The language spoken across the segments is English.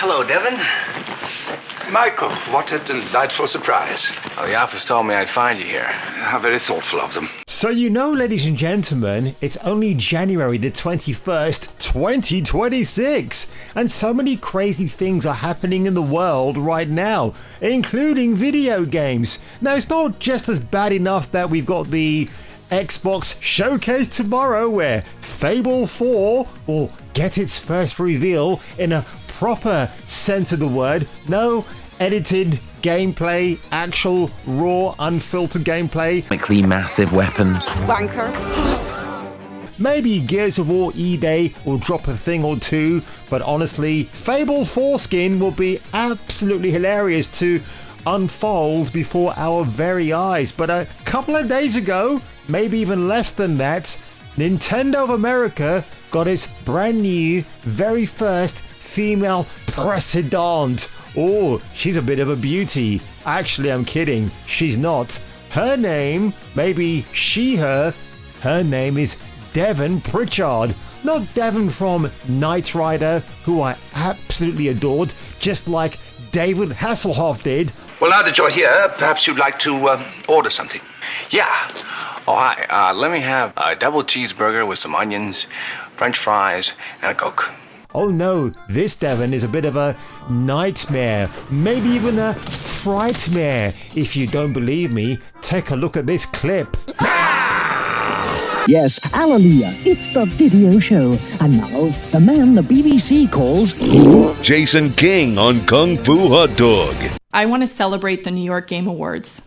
hello, Devon. Michael, what a delightful surprise. Oh, the office told me I'd find you here. How very thoughtful of them. So you know, ladies and gentlemen, it's only January the 21st, 2026, and so many crazy things are happening in the world right now, including video games. Now, it's not just as bad enough that we've got the Xbox showcase tomorrow where Fable 4 will get its first reveal in a proper sense of the word. No edited gameplay, actual raw unfiltered gameplay. Massive weapons. Wanker. Maybe Gears of War E-Day will drop a thing or two, but honestly, Fable 4 skin will be absolutely hilarious to unfold before our very eyes. But a couple of days ago, maybe even less than that, Nintendo of America got its brand new, very first female president. Oh, she's a bit of a beauty. Actually, I'm kidding. She's not. Her name, maybe she, her name is Devon Pritchard. Not Devon from Knight Rider, who I absolutely adored, just like David Hasselhoff did. Well, now that you're here, perhaps you'd like to order something. Yeah. Oh, hi. Let me have a double cheeseburger with some onions, French fries, and a Coke. Oh no, this Devon is a bit of a nightmare, maybe even a frightmare. If you don't believe me, take a look at this clip. Yes, hallelujah, it's the video show. And now, the man the BBC calls... Jason King on Kung Fu Hot Dog. I want to celebrate the New York Game Awards.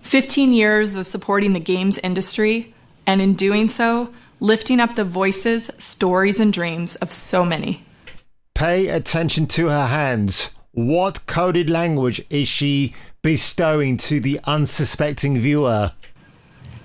15 years of supporting the games industry, and in doing so, lifting up the voices, stories, and dreams of so many. Pay attention to her hands. What coded language is she bestowing to the unsuspecting viewer?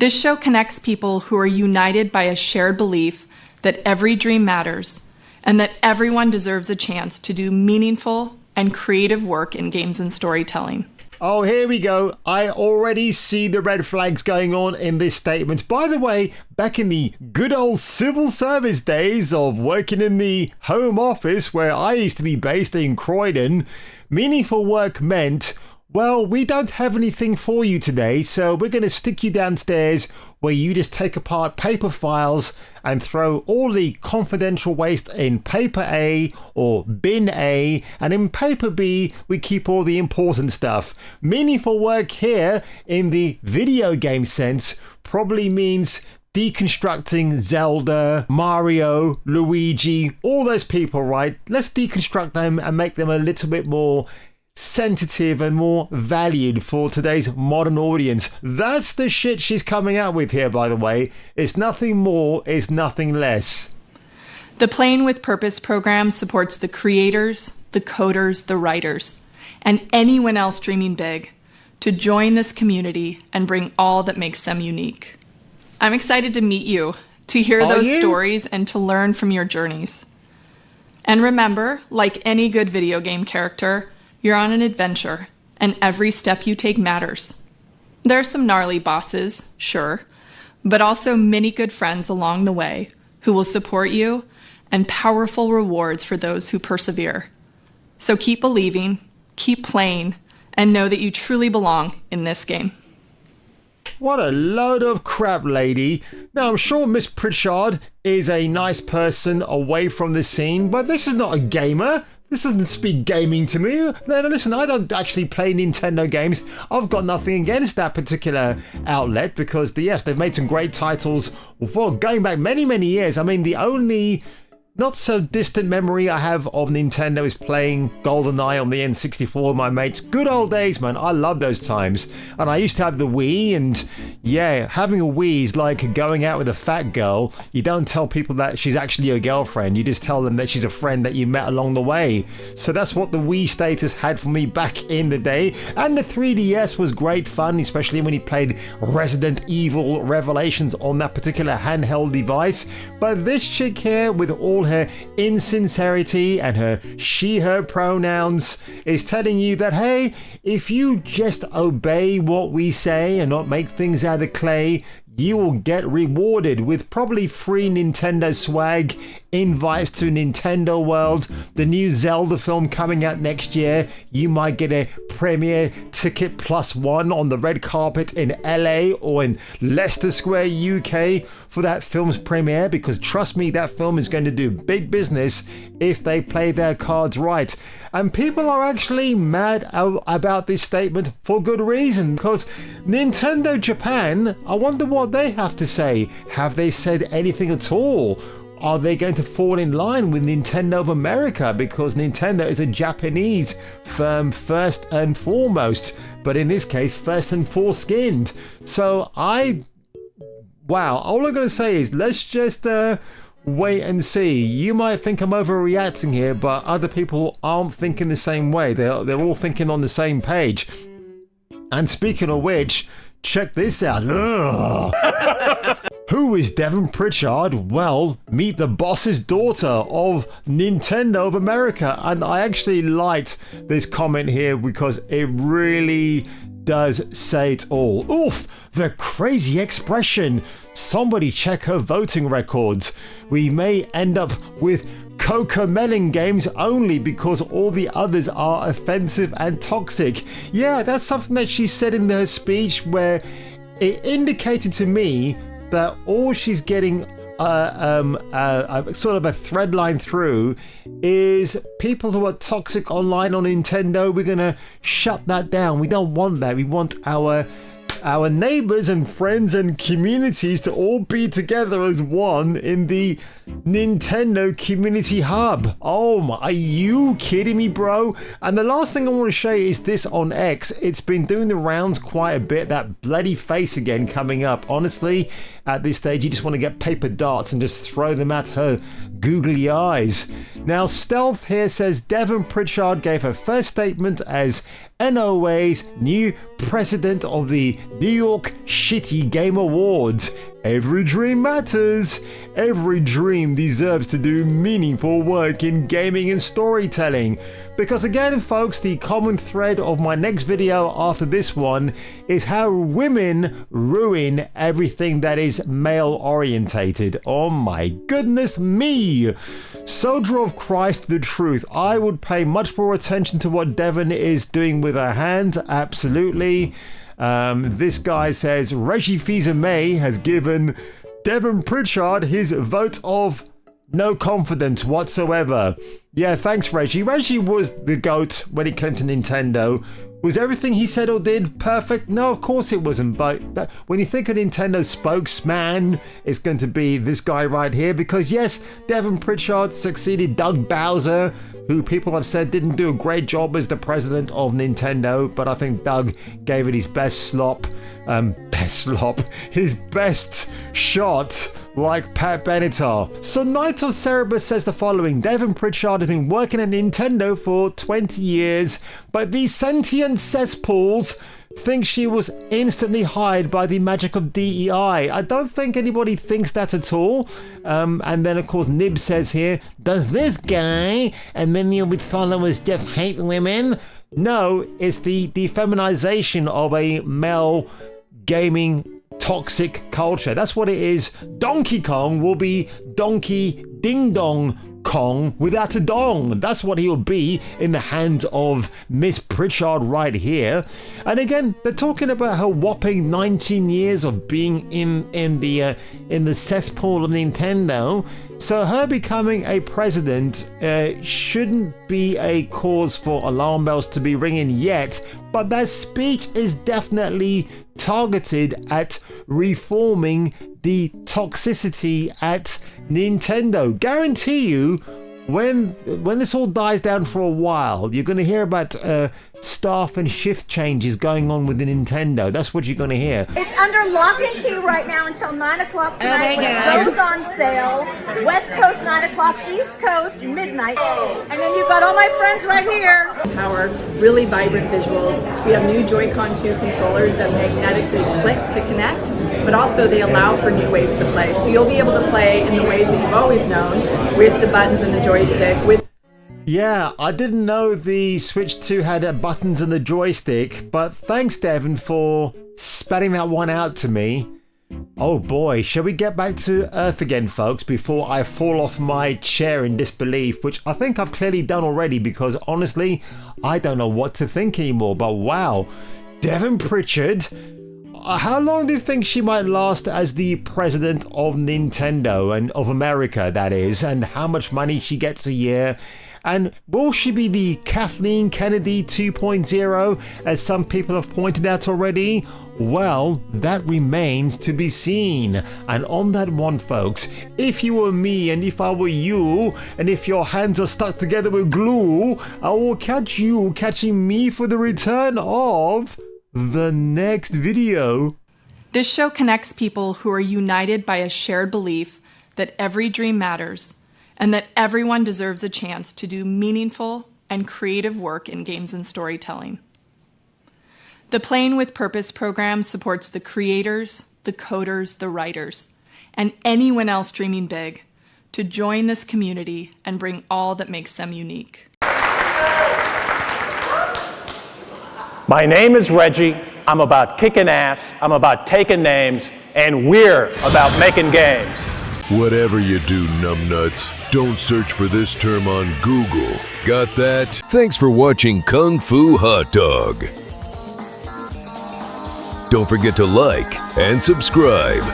This show connects people who are united by a shared belief that every dream matters and that everyone deserves a chance to do meaningful and creative work in games and storytelling. Oh, here we go. I already see the red flags going on in this statement. By the way, back in the good old civil service days of working in the Home Office, where I used to be based in Croydon, meaningful work meant, well, we don't have anything for you today, so we're going to stick you downstairs where you just take apart paper files and throw all the confidential waste in paper A or bin A, and in paper B, we keep all the important stuff. Meaningful work here, in the video game sense, probably means deconstructing Zelda, Mario, Luigi, all those people, right? Let's deconstruct them and make them a little bit more sensitive and more valued for today's modern audience. That's the shit she's coming out with here, by the way. It's nothing more, it's nothing less. The Playing with Purpose program supports the creators, the coders, the writers, and anyone else dreaming big to join this community and bring all that makes them unique. I'm excited to meet you, to hear those stories, and to learn from your journeys. And remember, like any good video game character, you're on an adventure, and every step you take matters. There are some gnarly bosses, sure, but also many good friends along the way who will support you, and powerful rewards for those who persevere. So keep believing, keep playing, and know that you truly belong in this game. What a load of crap, lady. Now, I'm sure Miss Pritchard is a nice person away from the scene, but this is not a gamer. This doesn't speak gaming to me. No, listen, I don't actually play Nintendo games. I've got nothing against that particular outlet because, yes, they've made some great titles for going back many, many years. I mean, the only not so distant memory I have of Nintendo is playing GoldenEye on the N64 with my mates. Good old days, man. I love those times. And I used to have the Wii, and yeah, having a Wii is like going out with a fat girl. You don't tell people that she's actually your girlfriend. You just tell them that she's a friend that you met along the way. So that's what the Wii status had for me back in the day. And the 3DS was great fun, especially when you played Resident Evil Revelations on that particular handheld device. But this chick here, with all her insincerity and her she/her pronouns, is telling you that, hey, if you just obey what we say and not make things out of clay, you will get rewarded with probably free Nintendo swag invites to Nintendo World, the new Zelda film coming out next year. You might get a premiere ticket +1 on the red carpet in LA or in Leicester Square, UK for that film's premiere, because trust me, that film is going to do big business if they play their cards right. And people are actually mad about this statement for good reason, because Nintendo Japan, I wonder what they have to say. Have they said anything at all? Are they going to fall in line with Nintendo of America? Because Nintendo is a Japanese firm first and foremost, but in this case, first and foreskinned. So wow, all I'm going to say is let's just wait and see. You might think I'm overreacting here, but other people aren't thinking the same way. They're all thinking on the same page. And speaking of which, check this out. Who is Devon Pritchard? Well, meet the boss's daughter of Nintendo of America. And I actually liked this comment here because it really does say it all. Oof, the crazy expression. Somebody check her voting records. We may end up with Cocomelon games only because all the others are offensive and toxic. Yeah, that's something that she said in her speech, where it indicated to me that all she's getting sort of a thread line through is people who are toxic online on Nintendo. We're gonna shut that down. We don't want that. We want our neighbors and friends and communities to all be together as one in the Nintendo Community Hub. Oh my, are you kidding me, bro? And the last thing I want to show you is this on X. It's been doing the rounds quite a bit, that bloody face again coming up. Honestly, at this stage, you just want to get paper darts and just throw them at her googly eyes. Now, Stealth here says Devon Pritchard gave her first statement as NOA's new president of the New York Shitty Game Awards. Every dream matters. Every dream deserves to do meaningful work in gaming and storytelling. Because again, folks, the common thread of my next video after this one is how women ruin everything that is male orientated. Oh my goodness me. Soldier of Christ, the truth. I would pay much more attention to what Devon is doing with her hands. Absolutely. This guy says Reggie Fils-Aimé has given Devon Pritchard his vote of no confidence whatsoever. Yeah, thanks, Reggie. Reggie was the GOAT when it came to Nintendo. Was everything he said or did perfect? No, of course it wasn't. But when you think of Nintendo's spokesman, it's going to be this guy right here. Because yes, Devon Pritchard succeeded Doug Bowser, who people have said didn't do a great job as the president of Nintendo. But I think Doug gave it his best his best shot, like Pat Benatar. So Knight of Cerberus says the following: Devon Pritchard has been working at Nintendo for 20 years, but these sentient cesspools think she was instantly hired by the magic of DEI. I don't think anybody thinks that at all. And then of course Nib says here, does this guy and many of his followers just hate women? No, it's the defeminization of a male gaming toxic culture. That's what it is. Donkey Kong will be Donkey Ding Dong Kong without a dong. That's what he'll be in the hands of Miss Pritchard right here. And again, they're talking about her whopping 19 years of being in the cesspool of Nintendo. So her becoming a president shouldn't be a cause for alarm bells to be ringing yet, but that speech is definitely targeted at reforming the toxicity at Nintendo. Guarantee you, when this all dies down for a while, you're going to hear about staff and shift changes going on within Nintendo. That's what you're going to hear. It's under lock and key right now until 9 o'clock tonight when it goes on sale. West Coast 9 o'clock, East Coast midnight. And then you've got all my friends right here. Power, really vibrant visuals. We have new Joy-Con 2 controllers that magnetically click to connect, but also they allow for new ways to play. So you'll be able to play in the ways that you've always known, with the buttons and the joystick. Yeah, I didn't know the Switch 2 had buttons and the joystick, but thanks, Devon, for spelling that one out to me. Oh boy, shall we get back to Earth again, folks, before I fall off my chair in disbelief, which I think I've clearly done already because honestly, I don't know what to think anymore. But wow, Devon Pritchard, how long do you think she might last as the president of Nintendo and of America, that is, and how much money she gets a year? And will she be the Kathleen Kennedy 2.0, as some people have pointed out already? Well, that remains to be seen. And on that one, folks, if you were me and if I were you, and if your hands are stuck together with glue, I will catch you catching me for the return of the next video. This show connects people who are united by a shared belief that every dream matters and that everyone deserves a chance to do meaningful and creative work in games and storytelling. The Playing with Purpose program supports the creators, the coders, the writers, and anyone else dreaming big to join this community and bring all that makes them unique. My name is Reggie. I'm about kicking ass, I'm about taking names, and we're about making games. Whatever you do, numbnuts, don't search for this term on Google. Got that? Thanks for watching Kung Fu Hot Dog. Don't forget to like and subscribe.